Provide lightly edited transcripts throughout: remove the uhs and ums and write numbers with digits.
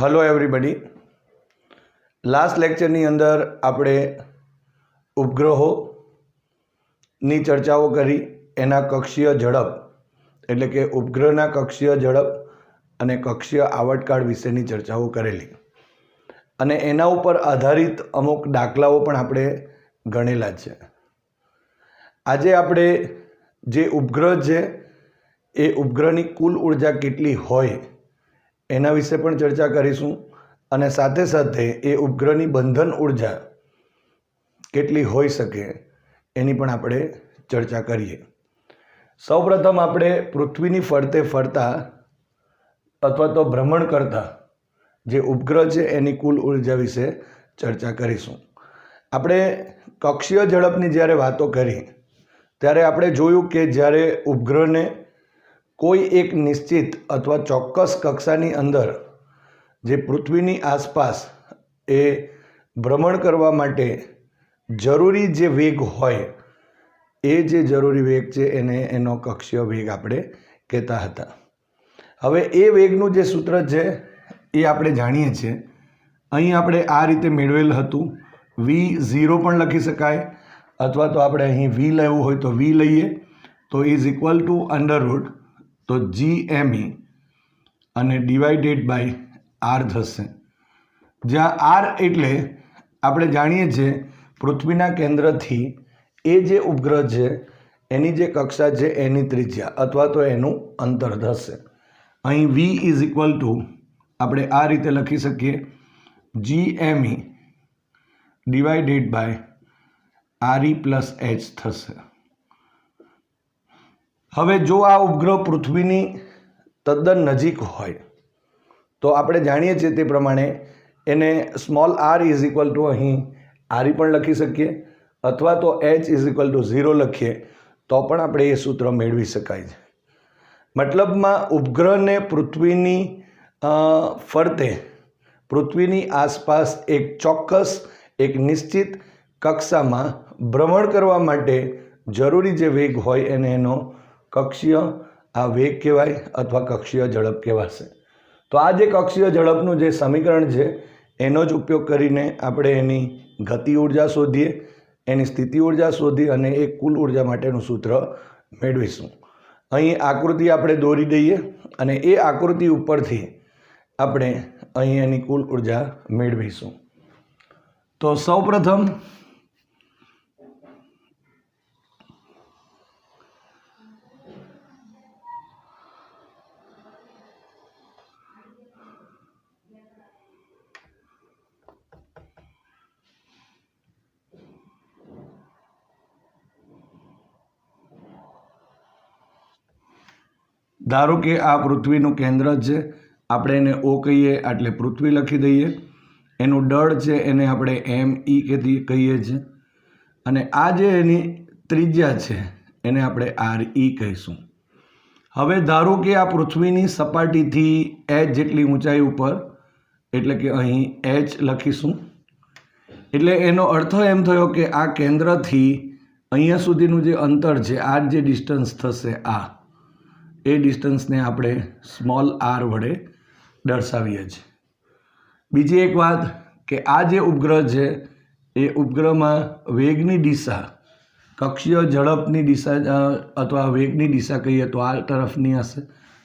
Hello everybody. Last लेक्चरनी अंदर આપણે ઉપગ્રહોની ચર્ચાઓ કરી, એના કક્ષીય ઝડપ એટલે કે ઉપગ્રહના કક્ષીય ઝડપ અને કક્ષીય આવર્તકાળ વિશેની ચર્ચાઓ કરેલી અને એના ઉપર આધારિત અમુક દાખલાઓ પણ આપણે ગણેલા છે। આજે આપણે જે ઉપગ્રહ છે એ ઉપગ્રહની કુલ ઉર્જા કેટલી હોય એના વિશે પણ ચર્ચા કરીશું અને સાથે સાથે એ ઉપગ્રહની બંધન ઉર્જા કેટલી હોઈ શકે એની પણ આપણે ચર્ચા કરીએ। સૌપ્રથમ આપણે પૃથ્વીની ફરતે ફરતા અથવા તો ભ્રમણ કરતા જે ઉપગ્રહ છે એની કુલ ઉર્જા વિશે ચર્ચા કરીશું। આપણે કક્ષીય ઝડપની જ્યારે વાતો કરી ત્યારે આપણે જોયું કે જ્યારે ઉપગ્રહને કોઈ એક નિશ્ચિત અથવા ચોક્કસ કક્ષાની અંદર જે પૃથ્વીની આસપાસ એ ભ્રમણ કરવા માટે જરૂરી જે વેગ હોય એ જે જરૂરી વેગ છે એને એનો કક્ષીય વેગ આપણે કહેતા હતા। હવે એ વેગનું જે સૂત્ર છે એ આપણે જાણીએ છીએ। અહીં આપણે આ રીતે મેળવેલ હતું। v0 પણ લખી શકાય અથવા તો આપણે અહીં v લેવું હોય તો v લઈએ તો ઇઝ ઇક્વલ ટુ અંડરરૂટ તો GME અને ડિવાઇડેડ બાય આર થશે, જ્યાં આર એટલે આપણે જાણીએ છીએ પૃથ્વીના કેન્દ્રથી એ જે ઉપગ્રહ છે એની જે કક્ષા છે એની ત્રિજ્યા અથવા તો એનું અંતર થશે। અહીં v ઇઝ ઇક્વલ ટુ આપણે આ રીતે લખી શકીએ GME divided by RE plus H થશે। હવે જો આ ઉપગ્રહ પૃથ્વીની તદ્દન નજીક હોય તો આપણે જાણીએ છીએ તે પ્રમાણે એને small r is equal to અહીં RE પણ લખી શકીએ અથવા તો H ઇઝ ઇક્વલ ટુ 0 લખીએ તો પણ આપણે એ સૂત્ર મેળવી શકાય છે। મતલબમાં ઉપગ્રહને પૃથ્વીની ફરતે પૃથ્વીની આસપાસ એક ચોક્કસ એક નિશ્ચિત કક્ષામાં ભ્રમણ કરવા માટે જરૂરી જે વેગ હોય એને એનો કક્ષીય આ વેગ કહેવાય અથવા કક્ષીય ઝડપ કહેવાશે। તો આ જે કક્ષીય ઝડપનું જે સમીકરણ છે એનો જ ઉપયોગ કરીને આપણે એની ગતિ ઉર્જા શોધીએ, એની સ્થિતિ ઉર્જા શોધી અને એ કુલ ઉર્જા માટેનું સૂત્ર મેળવીશું। અહીં આકૃતિ આપણે દોરી દઈએ અને એ આકૃતિ ઉપરથી આપણે અહીં એની કુલ ઉર્જા મેળવીશું। તો સૌપ્રથમ ધારો કે આ પૃથ્વીનું કેન્દ્ર છે, આપણે એને O કહીએ એટલે પૃથ્વી લખી દઈએ। એનું દળ છે એને આપણે ME કહીએ છીએ અને આ જે એની ત્રિજ્યા છે એને આપણે RE કહીશું। હવે ધારો કે આ પૃથ્વીની સપાટીથી H જેટલી ઊંચાઈ ઉપર એટલે કે અહીં H લખીશું। એટલે એનો અર્થ એમ થયો કે આ કેન્દ્રથી અહીંયા સુધીનું જે અંતર છે આ જે ડિસ્ટન્સ થશે આ એ ડિસ્ટન્સને આપણે સ્મોલ r વડે દર્શાવીએ છીએ। બીજી એક વાત કે આ જે ઉપગ્રહ છે એ ઉપગ્રહમાં વેગની દિશા કક્ષીય ઝડપની દિશા અથવા વેગની દિશા કહીએ તો આ તરફની હશે,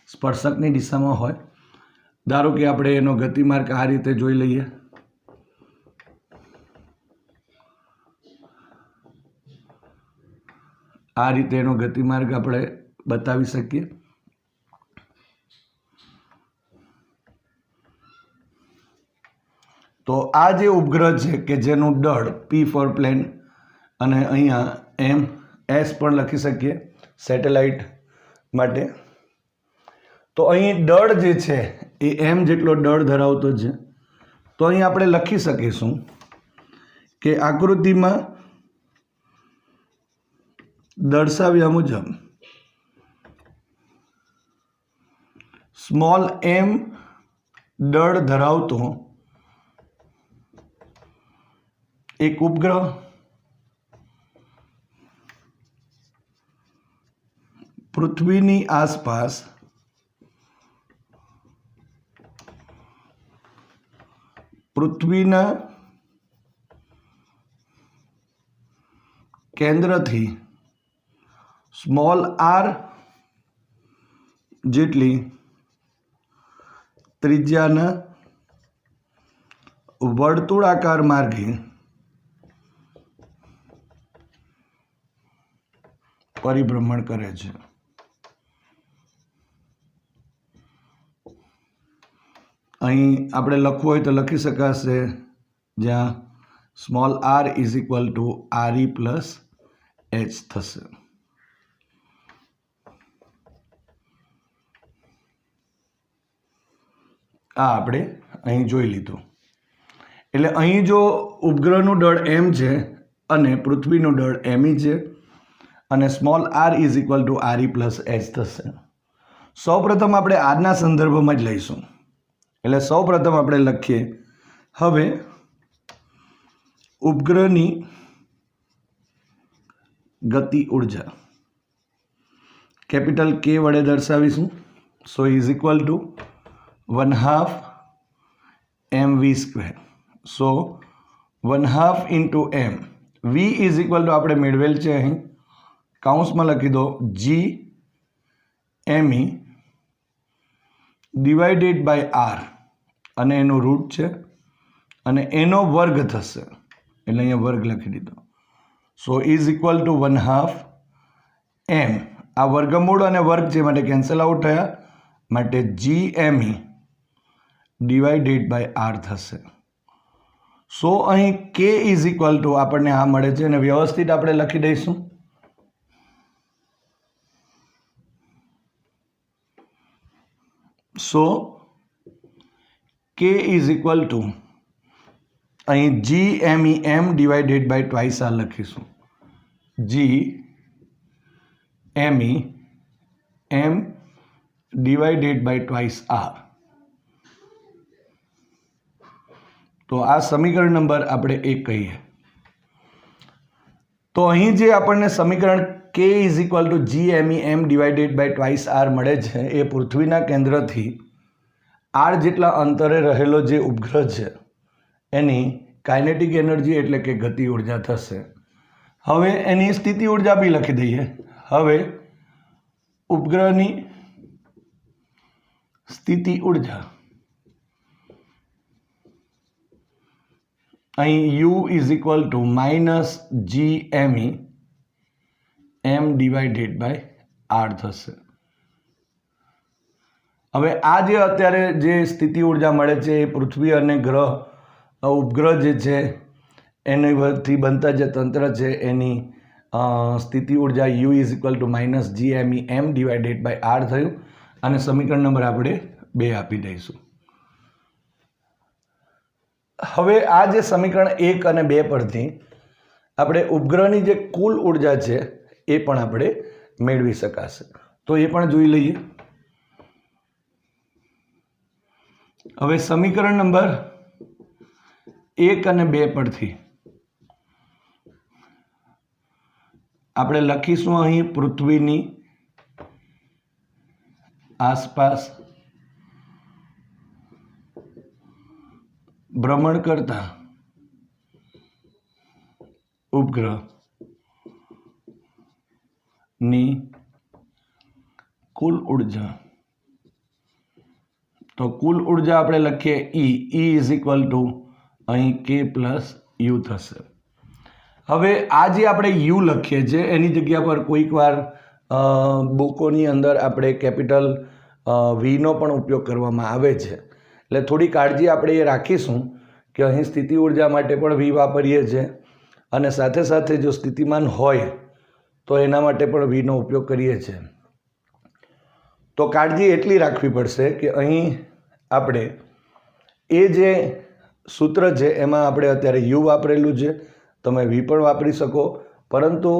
સ્પર્શકની દિશામાં હોય। ધારો કે આપણે એનો ગતિમાર્ગ આ રીતે જોઈ લઈએ। આ રીતે એનો ગતિમાર્ગ આપણે બતાવી શકીએ। તો આ જે ઉપગ્રહ છે કે જેનું દળ P ફોર પ્લેન અને અહીંયા MS પણ લખી શકીએ સેટેલાઇટ માટે। તો અહીં દળ જે છે એ M જેટલો દળ ધરાવતો છે। તો અહીં આપણે લખી શકીશું કે આકૃતિમાં દર્શાવ્યા મુજબ સ્મોલ m દળ ધરાવતો એક ઉપગ્રહ પૃથ્વીની આસપાસ પૃથ્વીના કેન્દ્રથી સ્મોલ આર જેટલી ત્રિજ્યાના વર્તુળાકાર માર્ગે પરિભ્રમણ કરે છે. અહીં આપણે લખવું હોય તો લખી શકાશે, જ્યાં small r is equal to RE plus H થશે. આ આપણે અહીં જોઈ લીધું. એટલે અહીં જો ઉપગ્રહનું દળ m છે અને પૃથ્વીનું દળ m છે અને small r is equal to RE plus H થશે. સૌપ્રથમ આપણે આજના સંદર્ભમાં જ લઈશું. એટલે સૌપ્રથમ આપણે લખીએ, હવે ઉપગ્રહની ગતિ ઉર્જા કેપિટલ K વડે દર્શાવીશું. So is equal to 1/2 mv². So 1/2 into m. v is equal to આપણે મેળવેલ છે, અહીં કાઉન્સમાં લખી દો g me divided by r, અને એનો રૂટ છે અને એનો વર્ગ થશે, એટલે અહીંયા વર્ગ લખી દીધો. સો ઇઝ ઇક્વલ ટુ 1/2 m. આ વર્ગમૂળ અને વર્ગ છે માટે કેન્સલ આઉટ થયા, માટે g me divided by r થશે. સો અહીં k ઇઝ ઇક્વલ ટુ આપણને આ મળે છે અને વ્યવસ્થિત આપણે લખી દઈશું. So k is equal to અહીં g me m divided by twice r લખીશું. g me m divided by twice r. તો આ સમીકરણ નંબર આપણે 1 કહીએ. તો અહીં જે આપણને સમીકરણ k is equal to g me m divided by twice r મળે છે, એ પૃથ્વીના કેન્દ્રથી r જેટલા અંતરે રહેલો જે ઉપગ્રહ છે એની કાઇનેટિક એનર્જી એટલે કે ગતિ ઉર્જા થશે. હવે એની સ્થિતિ ઉર્જા બી લખી દઈએ. હવે ઉપગ્રહની સ્થિતિ ઉર્જા અહીં u is equal to -g me m divided by r થશે. હવે આ જે અત્યારે જે સ્થિતિ ઉર્જા મળે છે એ પૃથ્વી અને ગ્રહ ઉપગ્રહ જે છે એની બનતા જે તંત્ર છે એની સ્થિતિ ઉર્જા u is equal to -g me m divided by r થયું, અને સમીકરણ નંબર આપણે 2 આપી દઈશું. હવે આ જે સમીકરણ 1 અને 2 પરથી આપણે ઉપગ્રહની જે કુલ ઉર્જા છે એ પણ આપણે મેળવી શકાશે. તો એ પણ જોઈ લઈએ. હવે સમીકરણ નંબર 1 અને 2 પરથી આપણે લખીશું અહીં પૃથ્વીની આસપાસ ભ્રમણ કરતા ઉપગ્રહની કુલ ઉર્જા. તો કુલ ઉર્જા આપણે લખીએ E ઇઝ ઇક્વલ ટુ અહીં k પ્લસ યુ થશે. હવે આ જે આપણે યુ લખીએ છીએ એની જગ્યા પર કોઈક વાર બુકોની અંદર આપણે કેપિટલ વીનો પણ ઉપયોગ કરવામાં આવે છે, એટલે થોડી કાળજી આપણે એ રાખીશું કે અહીં સ્થિતિ ઉર્જા માટે પણ વી વાપરીએ છીએ અને સાથે સાથે જો સ્થિતિમાન હોય તો એના માટે પણ વીનો ઉપયોગ કરીએ છીએ. તો કાળજી એટલી રાખવી પડશે કે અહીં આપણે એ જે સૂત્ર છે એમાં આપણે અત્યારે યુ વાપરેલું છે, તમે વી પણ વાપરી શકો, પરંતુ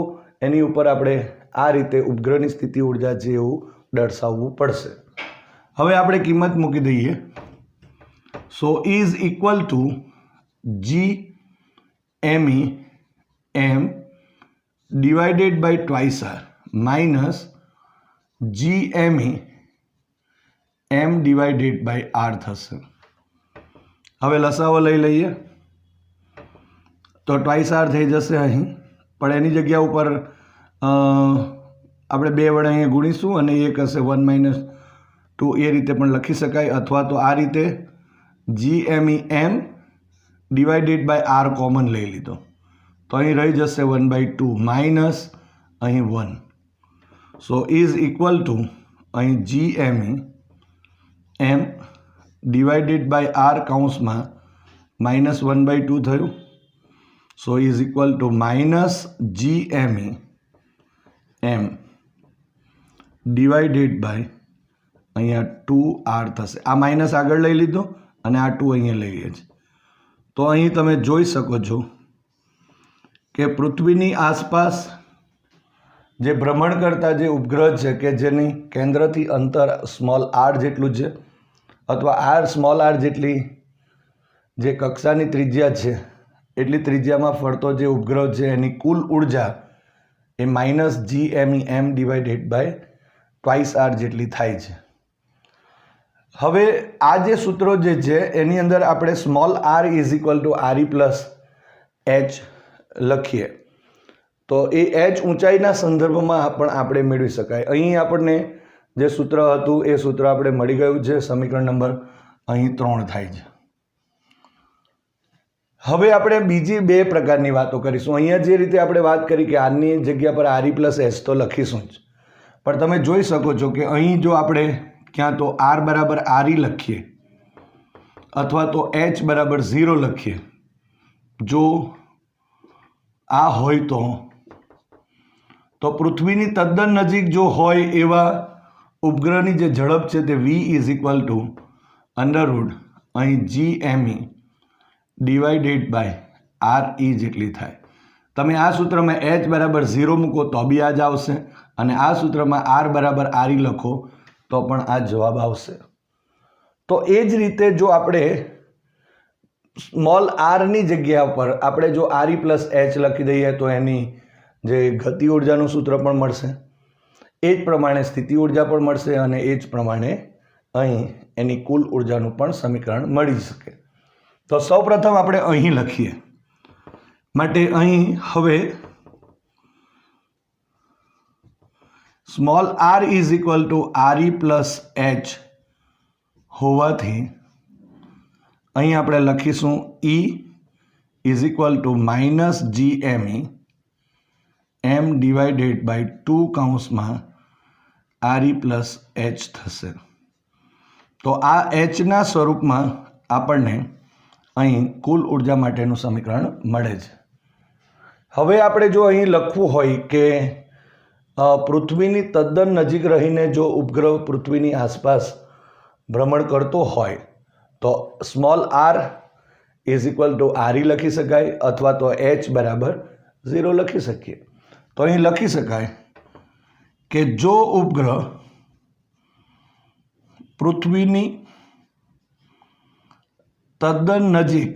એની ઉપર આપણે આ રીતે ઉપગ્રહની સ્થિતિ ઉર્જા છે એવું દર્શાવવું પડશે. હવે આપણે કિંમત મૂકી દઈએ. So is equal to G me m divided by twice r minus g me m divided by r થશે. હવે લસાવો લઈ લઈએ તો ટ્વાઇસ આર થઈ જશે અહીં, પણ એની જગ્યા ઉપર આપણે 2 વડે અહીં ગુણીશું અને 1 હશે 1 - 2, એ રીતે પણ લખી શકાય. અથવા તો આ રીતે GMEM divided by R common લઈ લીધો તો અહીં રહી જશે 1/2 માઇનસ અહીં 1. સો ઇઝ ઇક્વલ ટુ અહીં GMEM ડિવાઇડેડ બાય આર કૌંસમાં -1/2 થયું. So is equal to minus GMEM divided by અહીંયા 2R થશે. આ માઇનસ આગળ લઈ લીધો અને આ 2 અહીંયા લઈ લઈએ છીએ. તો અહીં તમે જોઈ શકો છો કે પૃથ્વીની આસપાસ જે ભ્રમણ કરતા જે ઉપગ્રહ છે કે જેની કેન્દ્રથી અંતર સ્મોલ r જેટલું છે અથવા સ્મોલ r જેટલી જે કક્ષાની ત્રિજ્યા છે એટલી ત્રિજ્યામાં ફરતો જે ઉપગ્રહ છે એની કુલ ઉર્જા એ -GMEM divided by twice r જેટલી થાય છે. હવે આ જે સૂત્રો જે છે એની અંદર આપણે small r is equal to RE plus H લખીએ તો એ H ઊંચાઈના સંદર્ભમાં પણ આપણે મેળવી શકાય. અહીં આપણને જે સૂત્ર હતું એ સૂત્ર આપણે મળી ગયું છે. સમીકરણ નંબર અહીં 3 થાય છે. હવે આપણે બીજી 2 પ્રકારની વાતો કરીશું. અહીંયા જે રીતે આપણે વાત કરી કે આરની જગ્યા પર RE પ્લસ H તો લખીશું જ, પણ તમે જોઈ શકો છો કે અહીં જો આપણે ક્યાં તો R બરાબર RE લખીએ અથવા તો H બરાબર 0 લખીએ, જો આ હોય તો પૃથ્વીની તદ્દન નજીક જો હોય એવા ઉપગ્રહની જે ઝડપ છે તે V is equal two Underwood અહીં GME ડિવાઇડેડ બાય RE જેટલી થાય. તમે આ સૂત્રમાં H બરાબર 0 મૂકો તો બી આ જ આવશે અને આ સૂત્રમાં R બરાબર RE લખો તો પણ આ જવાબ આવશે. તો એ જ રીતે જો આપણે સ્મોલ આરની જગ્યા પર આપણે જો RE પ્લસ H લખી દઈએ તો એની જે ગતિ ઉર્જાનું સૂત્ર પણ મળશે, એ જ પ્રમાણે સ્થિતિ ઉર્જા પણ મળશે અને એ જ પ્રમાણે અહીં એની કુલ ઉર્જાનું પણ સમીકરણ મળી શકે. તો સૌપ્રથમ આપણે અહીં લખીએ માટે અહીં હવે small r is equal to RE plus H હોવાથી અહીં આપણે લખીશું E is equal to minus GME M divided by 2 કૌંસમાં RE પ્લસ H થશે. તો આ Hના સ્વરૂપમાં આપણને અહીં કુલ ઉર્જા માટેનું સમીકરણ મળે છે. હવે આપણે જો અહીં લખવું હોય કે પૃથ્વીની તદ્દન નજીક રહીને જો ઉપગ્રહ પૃથ્વીની આસપાસ ભ્રમણ કરતો હોય તો small r is equal to RE લખી શકાય અથવા તો H બરાબર 0 લખી શકીએ. તો અહીં લખી શકાય કે જો ઉપગ્રહ પૃથ્વીની તદ્દન નજીક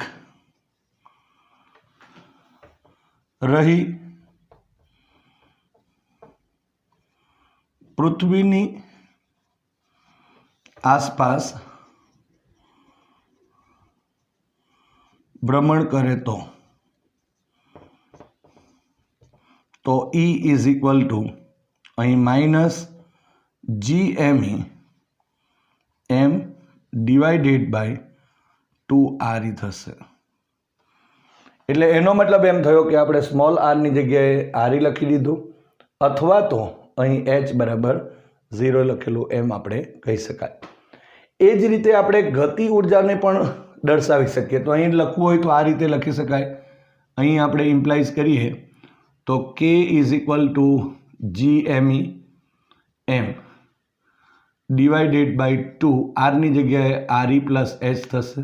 રહી પૃથ્વીની આસપાસ ભ્રમણ કરે તો E ઇઝ ઇક્વલ ટુ અહીં minus GME M divided by 2RE થશે. એટલે એનો મતલબ એમ થયો કે આપણે સ્મોલ આરની જગ્યાએ RE લખી દીધું અથવા તો અહીં H બરાબર 0 લખેલું એમ આપણે કહી શકાય. એ જ રીતે આપણે ગતિ ઉર્જાને પણ દર્શાવી શકીએ. તો અહીં લખવું હોય તો આ રીતે લખી શકાય. અહીં આપણે ઇમ્પ્લાઇઝ કરીએ તો K is equal to GME M divided by 2 આરની જગ્યાએ RE પ્લસ H થશે.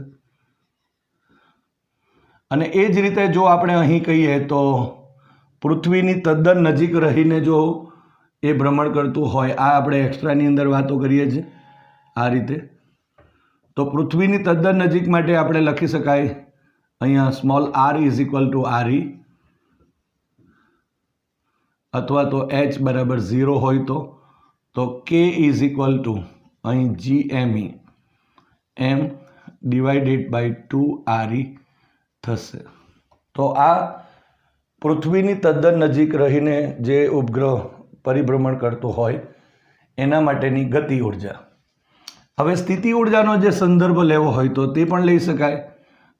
અને એ જ રીતે જો આપણે અહીં કહીએ તો પૃથ્વીની તદ્દન નજીક રહીને જો એ ભ્રમણ કરતું હોય, આ આપણે એક્સ્ટ્રાની અંદર વાતો કરીએ છીએ આ રીતે, તો પૃથ્વીની તદ્દન નજીક માટે આપણે લખી શકાય અહીંયા small r is equal to RE અથવા તો H બરાબર 0 હોય તો K ઇઝ ઇક્વલ ટુ અહીં GME M divided by 2RE થશે. તો આ પૃથ્વીની તદ્દન નજીક રહીને જે ઉપગ્રહ પરિભ્રમણ કરતો હોય એના માટેની ગતિ ઉર્જા. હવે સ્થિતિ ઉર્જાનો જે સંદર્ભ લેવો હોય તો તે પણ લઈ શકાય.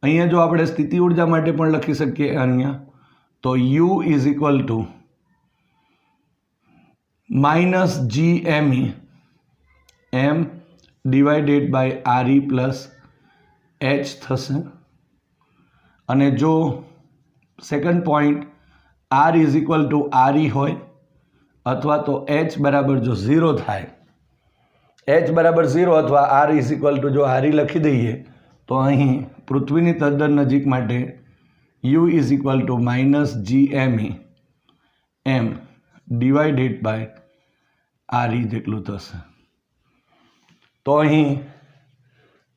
અહીંયા જો આપણે સ્થિતિ ઉર્જા માટે પણ લખી શકીએ અહીંયા તો U is equal to -GME M divided by RE plus H થશે. અને જો second point R is equal to RE હોય અથવા તો H બરાબર જો 0 થાય, H બરાબર 0 અથવા R ઇઝ ઇક્વલ ટુ જો RE લખી દઈએ તો અહીં પૃથ્વીની તદ્દન નજીક માટે U is equal to -GME M divided by RE જેટલું થશે. તો અહીં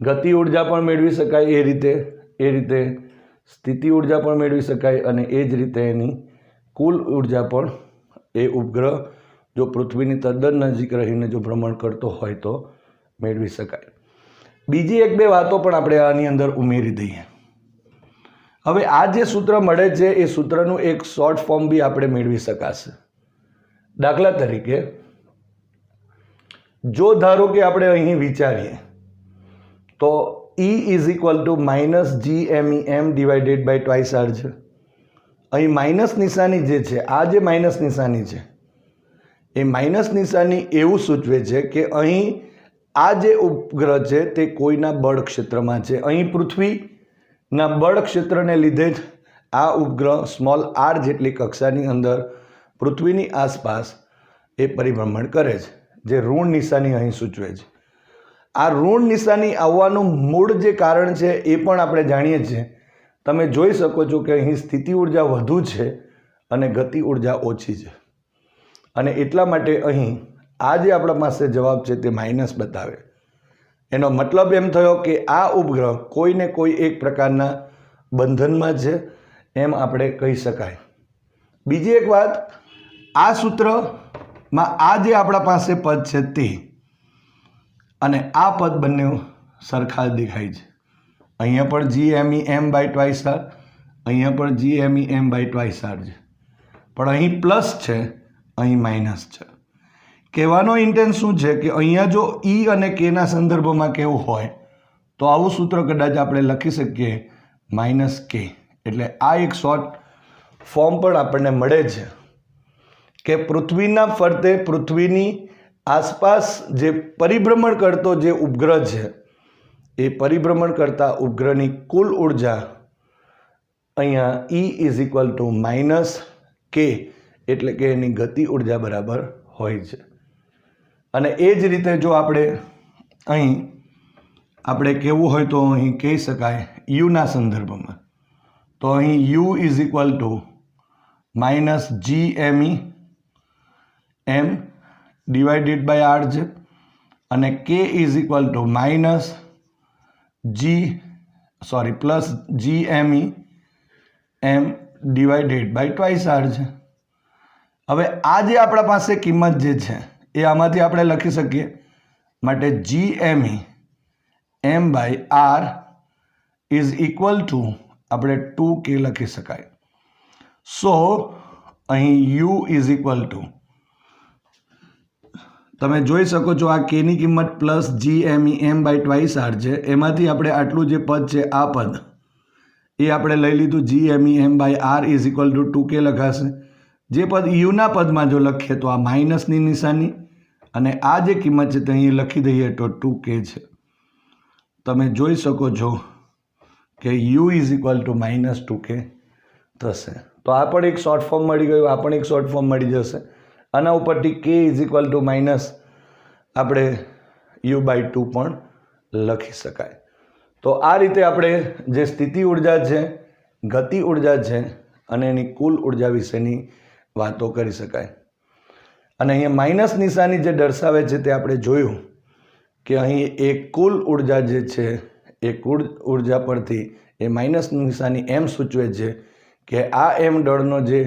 ગતિ ઉર્જા પણ મેળવી શકાય એ રીતે સ્થિતિ ઉર્જા પણ મેળવી શકાય અને એ જ રીતે એની કુલ ઉર્જા પણ એ ઉપગ્રહ જો પૃથ્વીની તદ્દન નજીક રહીને જો ભ્રમણ કરતો હોય તો મેળવી શકાય. બીજી એક બે વાતો પણ આપણે આની અંદર ઉમેરી દઈએ. હવે આ જે સૂત્ર મળે છે એ સૂત્રનું એક શોર્ટ ફોર્મ બી આપણે મેળવી શકાશે. દાખલા તરીકે જો ધારો કે આપણે અહીં વિચારીએ તો E is equal to -GME M divided by twice R છે. અહીં માઇનસ નિશાની જે છે, આ જે માઇનસ નિશાની છે એ માઇનસ નિશાની એવું સૂચવે છે કે અહીં આ જે ઉપગ્રહ છે તે કોઈના બળ ક્ષેત્રમાં છે. અહીં પૃથ્વીના બળ ક્ષેત્રને લીધે જ આ ઉપગ્રહ સ્મોલ r જેટલી કક્ષાની અંદર પૃથ્વીની આસપાસ એ પરિભ્રમણ કરે છે, જે ઋણ નિશાની અહીં સૂચવે છે. આ ઋણ નિશાની આવવાનું મૂળ જે કારણ છે એ પણ આપણે જાણીએ છીએ. તમે જોઈ શકો છો કે અહીં સ્થિતિ ઉર્જા વધુ છે અને ગતિ ઉર્જા ઓછી છે અને એટલા માટે અહીં આ જે આપણા પાસે જવાબ છે તે માઇનસ બતાવે. એનો મતલબ એમ થયો કે આ ઉપગ્રહ કોઈને કોઈ એક પ્રકારના બંધનમાં છે એમ આપણે કહી શકાય. બીજી એક વાત, આ સૂત્રમાં આ જે આપણા પાસે પદ છે તે અને આ પદ બંને સરખા દેખાય છે. અહીંયા પણ GME M by twice R, અહીંયા પણ GME M by twice R છે, પણ અહીં પ્લસ છે, અહીં માઇનસ છે. કહેવાનો ઇન્ટેન્સ શું છે કે અહીંયા જો E અને K ના સંદર્ભમાં કેવું હોય તો આવું સૂત્ર કદાચ આપણે લખી શકીએ -K. એટલે આ એક શોર્ટ ફોર્મ પણ આપણને મળે છે કે પૃથ્વીના ફરતે પૃથ્વીની આસપાસ જે પરિભ્રમણ કરતો જે ઉપગ્રહ છે એ પરિભ્રમણ કરતા ઉપગ્રહની કુલ ઉર્જા અહીંયા E is equal two -K એટલે કે એની ગતિ ઉર્જા બરાબર હોય છે. અને એ જ રીતે જો આપણે અહીં આપણે કહેવું હોય તો અહીં કહી શકાય યુના સંદર્ભમાં તો અહીં U is equal to -GME M divided by R છે અને K is equal to plus GME M divided by twice R છે. હવે આ જે આપણા પાસે કિંમત જે છે એ આમાંથી આપણે લખી શકીએ. માટે GME M by R is equal to આપણે 2K લખી શકાય. સો અહીં U ઇઝ ઇક્વલ ટુ તમે જોઈ શકો છો આ K ની કિંમત plus GME M by twice R છે. એમાંથી આપણે આટલું જે પદ છે આ પદ એ આપણે લઈ લીધું GME M by R is equal to 2K લખાશે. જે પદ યુના પદમાં જો લખીએ તો આ માઇનસની નિશાની અને આ જે કિંમત છે તે અહીં લખી દઈએ તો 2K છે. તમે જોઈ શકો છો કે U is equal to -2K થશે. તો આ પણ એક શોર્ટ ફોર્મ મળી ગયું, આ પણ એક શોર્ટ ફોર્મ મળી જશે. આના ઉપરથી K is equal to minus આપણે U/2 પણ લખી શકાય. તો આ રીતે આપણે જે સ્થિતિ ઉર્જા છે, ગતિ ઉર્જા છે અને એની કુલ ઉર્જા વિશેની વાતો કરી શકાય. અને અહીંયા માઇનસ નિશાની જે દર્શાવે છે તે આપણે જોયું કે અહીં એક કુલ ઉર્જા જે છે એ કુલ ઉર્જા પરથી એ માઇનસ નિશાની એમ સૂચવે છે કે આ M દળનો જે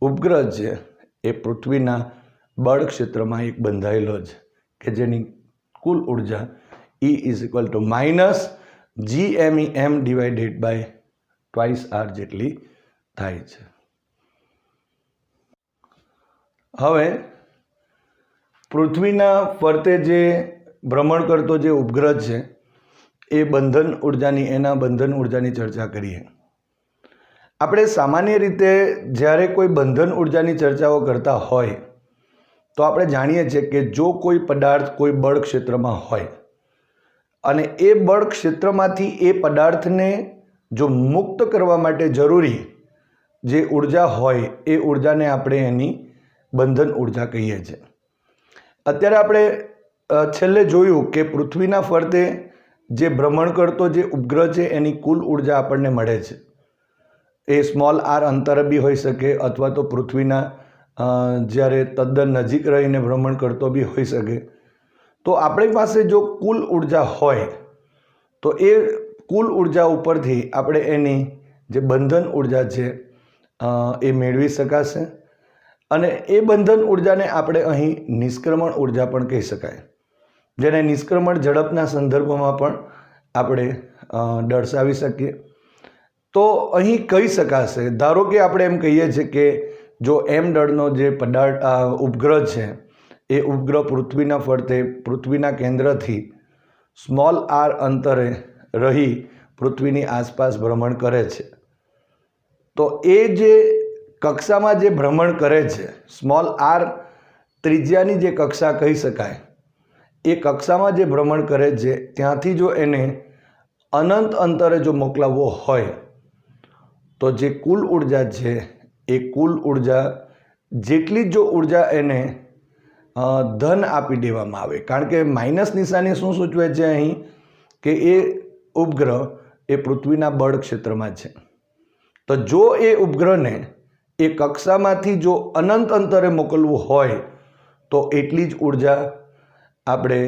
ઉપગ્રહ છે એ પૃથ્વીના બળ ક્ષેત્રમાં એક બંધાયેલો છે કે જેની કુલ ઉર્જા E is equal to GMEM divided by 2r જેટલી થાય છે. હવે પૃથ્વીના ફરતે જે ભ્રમણ કરતો જે ઉપગ્રહ છે એ બંધન ઉર્જાની ચર્ચા કરીએ. આપણે સામાન્ય રીતે જ્યારે કોઈ બંધન ઉર્જાની ચર્ચાઓ કરતા હોય તો આપણે જાણીએ છીએ કે જો કોઈ પદાર્થ કોઈ બળ ક્ષેત્રમાં હોય અને એ બળ ક્ષેત્રમાંથી એ પદાર્થને જો મુક્ત કરવા માટે જરૂરી જે ઉર્જા હોય એ ઉર્જાને આપણે એની બંધન ઉર્જા કહીએ છીએ. અત્યારે આપણે છેલ્લે જોયું કે પૃથ્વીના ફરતે જે ભ્રમણ કરતો જે ઉપગ્રહ છે એની કુલ ઉર્જા આપણને મળે છે. એ સ્મોલ આર અંતરે બી હોઈ શકે અથવા તો પૃથ્વીના જ્યારે તદ્દન નજીક રહીને ભ્રમણ કરતો બી હોઈ શકે. તો આપણી પાસે જો કુલ ઉર્જા હોય તો એ કુલ ઉર્જા ઉપરથી આપણે એની જે બંધન ઉર્જા છે એ મેળવી શકાશે. અને એ બંધન ઉર્જાને આપણે અહીં નિષ્ક્રમણ ઉર્જા પણ કહી શકાય, જેને નિષ્ક્રમણ ઝડપના સંદર્ભમાં પણ આપણે દર્શાવી શકીએ. તો અહીં કહી શકાશે, ધારો કે આપણે એમ કહીએ છીએ કે જો m દળનો જે ઉપગ્રહ છે એ ઉપગ્રહ પૃથ્વીના ફરતે પૃથ્વીના કેન્દ્રથી સ્મોલ આર અંતરે રહી પૃથ્વીની આસપાસ ભ્રમણ કરે છે. તો એ જે કક્ષામાં જે ભ્રમણ કરે છે, સ્મોલ આર ત્રિજ્યાની જે કક્ષા કહી શકાય, એ કક્ષામાં જે ભ્રમણ કરે છે ત્યાંથી જો એને અનંત અંતરે જો મોકલાવવો હોય તો જે કુલ ઉર્જા છે એ કુલ ઉર્જા જેટલી જો ઉર્જા એને ધન આપી દેવામાં આવે, કારણ કે માઇનસ નિશાની શું સૂચવે છે અહીં કે એ ઉપગ્રહ એ પૃથ્વીના બળ ક્ષેત્રમાં છે. તો જો એ ઉપગ્રહને એ કક્ષામાંથી જો અનંત અંતરે મોકલવું હોય તો એટલી જ ઉર્જા આપણે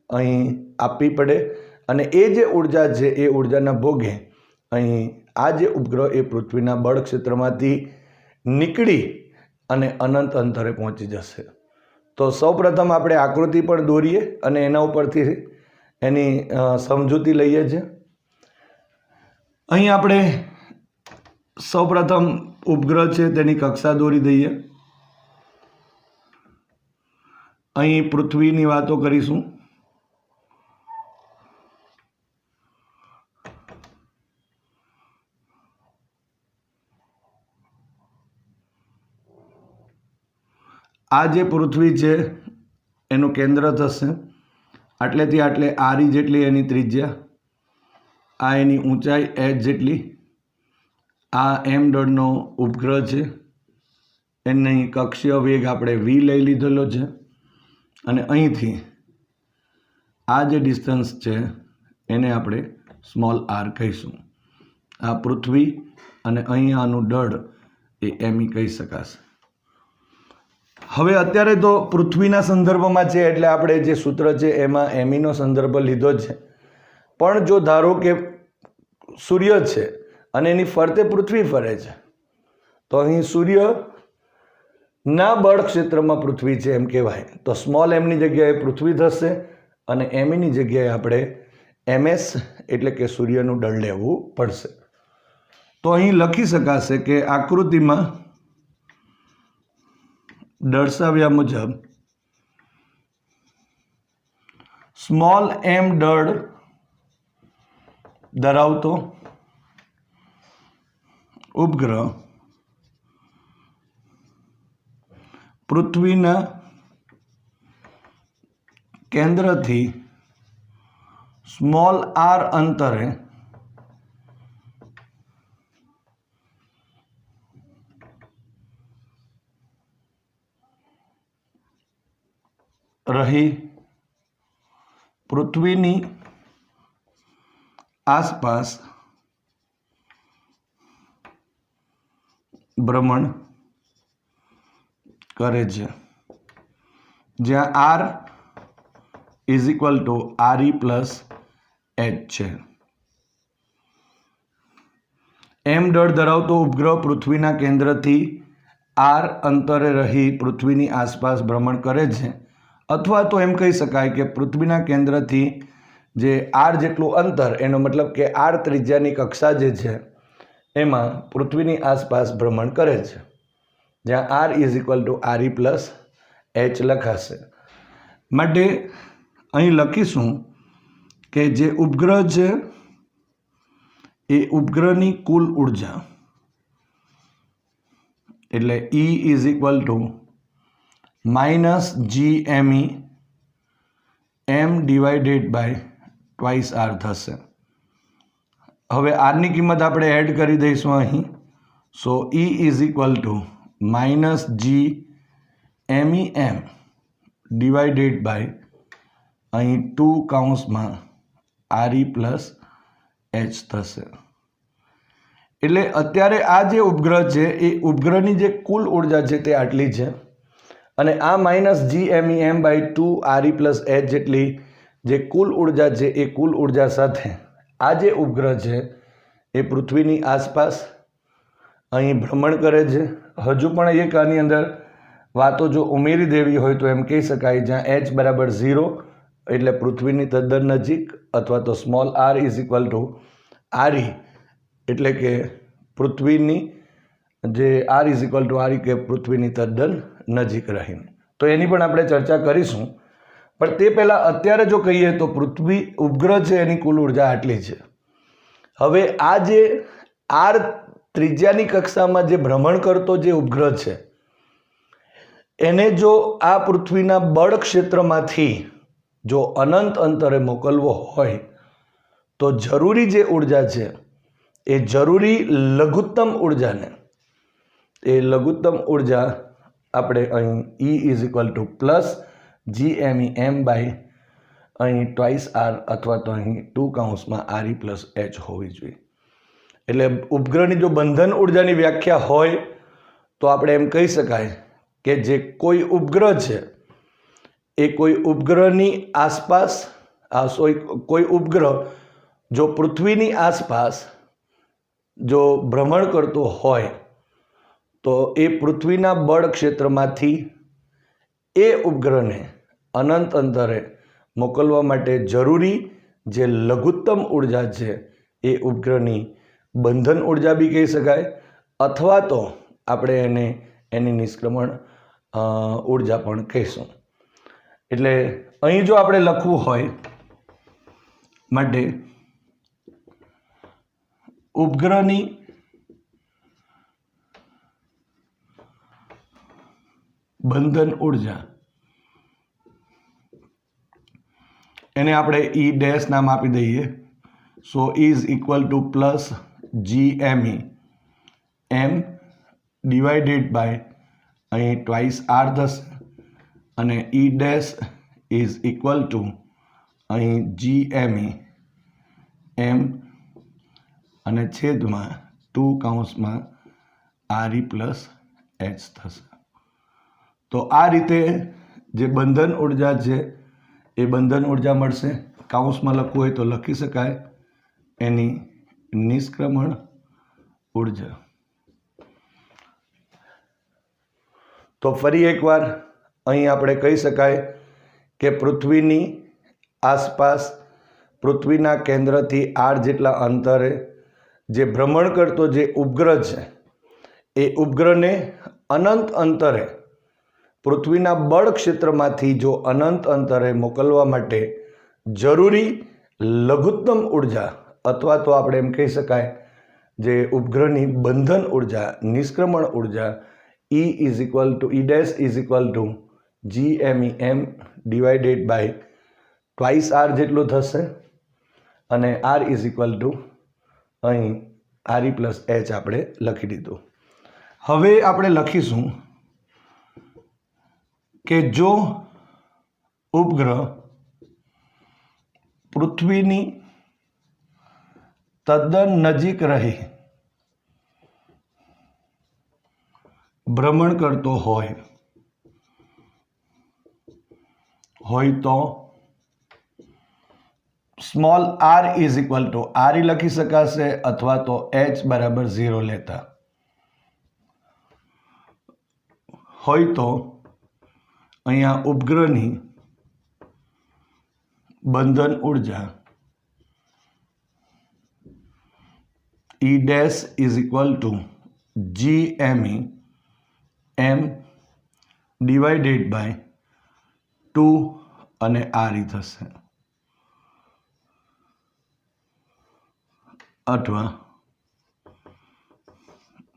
અહીં આપવી પડે. અને એ જે ઉર્જા છે એ ઉર્જાના ભોગે અહીં આ જે ઉપગ્રહ એ પૃથ્વીના બળ ક્ષેત્રમાંથી નીકળી અને અનંત અંતરે પહોંચી જશે. તો સૌપ્રથમ આપણે આકૃતિ પણ દોરીએ અને એના ઉપરથી એની સમજૂતી લઈએ છીએ. અહીં આપણે સૌપ્રથમ ઉપગ્રહ છે તેની કક્ષા દોરી દઈએ. અહીં પૃથ્વીની વાતો કરીશું. આ જે પૃથ્વી છે એનું કેન્દ્ર થશે, આટલેથી આટલે આરી જેટલી એની ત્રિજ્યા, આ એની ઊંચાઈ h જેટલી, આ m દળનો ઉપગ્રહ છે, એની કક્ષીય વેગ આપણે v લઈ લીધેલો છે. અને અહીંથી આ જે ડિસ્ટન્સ છે એને આપણે સ્મોલ આર કહીશું. આ પૃથ્વી અને અહીં આનું દળ એ મી કહી શકાશે. હવે અત્યારે તો પૃથ્વીના સંદર્ભમાં છે એટલે આપણે જે સૂત્ર છે એમાં એમીનો સંદર્ભ લીધો છે. પણ જો ધારો કે સૂર્ય છે અને એની ફરતે પૃથ્વી ફરે છે તો અહીં સૂર્યના બળ ક્ષેત્રમાં પૃથ્વી છે એમ કહેવાય. તો સ્મોલ એમની જગ્યાએ પૃથ્વી થશે અને એમીની જગ્યાએ આપણે ms એટલે કે સૂર્યનું દળ લેવું પડશે. તો અહીં લખી શકાશે કે આકૃતિમાં દર્શાવ્યા મુજબ સ્મોલ m દળ ધરાવતો ઉપગ્રહ પૃથ્વીના કેન્દ્રથી સ્મોલ આર અંતરે રહી પૃથ્વીની આસપાસ ભ્રમણ કરે છે, જ્યાં R is equal to RE plus H છે. m દળ ધરાવતો ઉપગ્રહ પૃથ્વીના કેન્દ્રથી આર અંતરે રહી પૃથ્વીની આસપાસ ભ્રમણ કરે છે, અથવા તો એમ કહી શકાય કે પૃથ્વીના કેન્દ્રથી જે આર જેટલું અંતર, એનો મતલબ કે આર ત્રિજ્યાની કક્ષા જે છે એમાં પૃથ્વીની આસપાસ ભ્રમણ કરે છે, જ્યાં R is equal to R E plus H લખાશે. માટે અહીં લખીશું કે જે ઉપગ્રહ છે એ ઉપગ્રહની કુલ ઉર્જા એટલે E is equal to minus GME M divided by twice R થશે. હવે આરની કિંમત આપણે એડ કરી દઈશું અહીં. So E is equal to minus GME M divided by અહીં 2 કૌંસમાં RE પ્લસ એચ થશે. એટલે અત્યારે આ જે ઉપગ્રહ છે એ ઉપગ્રહની જે કુલ ઉર્જા છે તે આટલી છે, અને આ minus GMEM by 2 RE plus H જેટલી જે કુલ ઉર્જા છે એ કુલ ઉર્જા સાથે આ જે ઉપગ્રહ છે એ પૃથ્વીની આસપાસ અહીં ભ્રમણ કરે છે. હજુ પણ એક આની અંદર વાતો જો ઉમેરી દેવી હોય તો એમ કહી શકાય, જ્યાં H બરાબર 0 એટલે પૃથ્વીની તદ્દન નજીક, અથવા તો small r is equal to RE એટલે કે પૃથ્વીની જે r is equal to RE કે પૃથ્વીની તદ્દન નજીક રહીને. તો એની પણ આપણે ચર્ચા કરીશું, પણ તે પહેલાં અત્યારે જો કહીએ તો પૃથ્વી ઉપગ્રહ છે એની કુલ ઉર્જા આટલી છે. હવે આ જે આર ત્રિજ્યાની કક્ષામાં જે ભ્રમણ કરતો જે ઉપગ્રહ છે એને જો આ પૃથ્વીના બળ ક્ષેત્રમાંથી જો અનંત અંતરે મોકલવો હોય તો જરૂરી જે ઉર્જા છે એ જરૂરી લઘુત્તમ ઉર્જાને, એ લઘુત્તમ ઉર્જા આપણે અહીં E is equal to plus GMEM by અહીં ટ્વાઇસ આર અથવા તો અહીં 2 કૌંસમાં RE પ્લસ એચ હોવી જોઈએ. એટલે ઉપગ્રહની જો બંધન ઉર્જાની વ્યાખ્યા હોય તો આપણે એમ કહી શકાય કે જે કોઈ ઉપગ્રહ છે એ કોઈ ઉપગ્રહની આસપાસ કોઈ ઉપગ્રહ જો પૃથ્વીની આસપાસ જો ભ્રમણ કરતો હોય તો એ પૃથ્વીના બળ ક્ષેત્રમાંથી એ ઉપગ્રહને અનંત અંતરે મોકલવા માટે જરૂરી જે લઘુત્તમ ઉર્જા છે એ ઉપગ્રહની બંધન ઉર્જા બી કહી શકાય, અથવા તો આપણે એને એની નિષ્ક્રમણ ઉર્જા પણ કહીશું. એટલે અહીં જો આપણે લખવું હોય માટે ઉપગ્રહની બંધન ઉર્જા એને આપણે E ડેશ નામ આપી દઈએ. So is equal to plus GME M divided by અહીં ટ્વાઇસ આર થશે, અને E dash is equal to અહીં GME M અને છેદમાં 2 કૌંસમાં RE પ્લસ એચ થશે. તો આ રીતે જે બંધન ઉર્જા છે એ બંધન ઉર્જા મળશે. કૌંસમાં લખવું હોય તો લખી શકાય એની નિષ્ક્રમણ ઉર્જા. તો ફરી એકવાર અહીં આપણે કહી શકાય કે પૃથ્વીની આસપાસ પૃથ્વીના કેન્દ્રથી આર જેટલા અંતરે જે ભ્રમણ કરતો જે ઉપગ્રહ છે એ ઉપગ્રહને અનંત અંતરે પૃથ્વીના બળ ક્ષેત્રમાંથી જો અનંત અંતરે મોકલવા માટે જરૂરી લઘુત્તમ ઉર્જા, અથવા તો આપણે એમ કહી શકાય જે ઉપગ્રહની બંધન ઉર્જા, નિષ્ક્રમણ ઉર્જા E is equal to E dash is equal to GMEM divided by twice R જેટલું થશે, અને R ઇઝ ઇક્વલ ટુ અહીં RE પ્લસ એચ આપણે લખી દીધું. હવે આપણે લખીશું કે જો ઉપગ્રહ પૃથ્વીની તદ્દન નજીક રહી ભ્રમણ કરતો હોય તો small r is equal to RE લખી શકાશે, અથવા તો H બરાબર 0 લેતા હોય તો અહીંયા ઉપગ્રહની બંધન ઉર્જા E dash is equal to GME M divided by 2 અને RE થશે, અથવા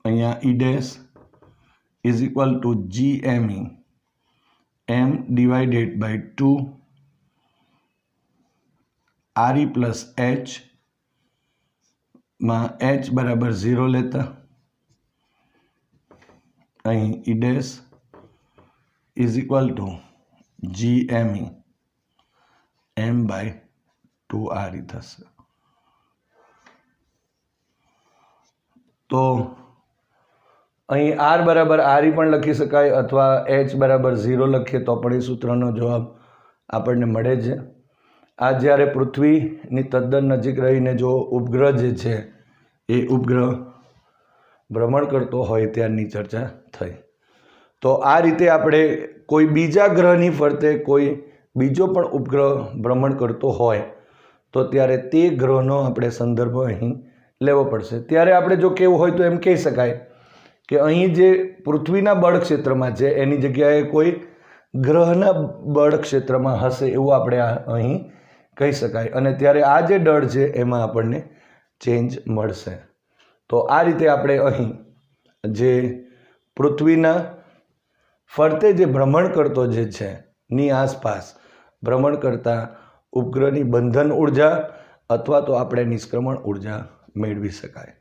અહીંયા E dash is equal to GME M divided by 2 RE plus H માં H બરાબર 0 લેતા અહીં E dash is equal to GME M by 2 RE થશે. તો અહીં R બરાબર RE પણ લખી શકાય અથવા H બરાબર 0 લખીએ તો પણ એ સૂત્રનો જવાબ આપણને મળે છે. આ જ્યારે પૃથ્વીની તદ્દન નજીક રહીને જો ઉપગ્રહ જે છે એ ઉપગ્રહ ભ્રમણ કરતો હોય ત્યારની ચર્ચા થઈ. તો આ રીતે આપણે કોઈ બીજા ગ્રહની ફરતે કોઈ બીજો પણ ઉપગ્રહ ભ્રમણ કરતો હોય તો ત્યારે તે ગ્રહનો આપણે સંદર્ભ અહીં લેવો પડશે. ત્યારે આપણે જો કેવું હોય તો એમ કહી શકાય કે અહીં જે પૃથ્વીના બળ ક્ષેત્રમાં છે એની જગ્યાએ કોઈ ગ્રહના બળ ક્ષેત્રમાં હશે એવું આપણે અહીં કહી શકાય, અને ત્યારે આ જે દળ છે એમાં આપણને ચેન્જ મળશે. તો આ રીતે આપણે અહીં જે પૃથ્વીના ફરતે જે ભ્રમણ કરતો જે છે ની આસપાસ ભ્રમણ કરતા ઉપગ્રહની બંધન ઉર્જા અથવા તો આપણે નિષ્ક્રમણ ઉર્જા મેળવી શકાય.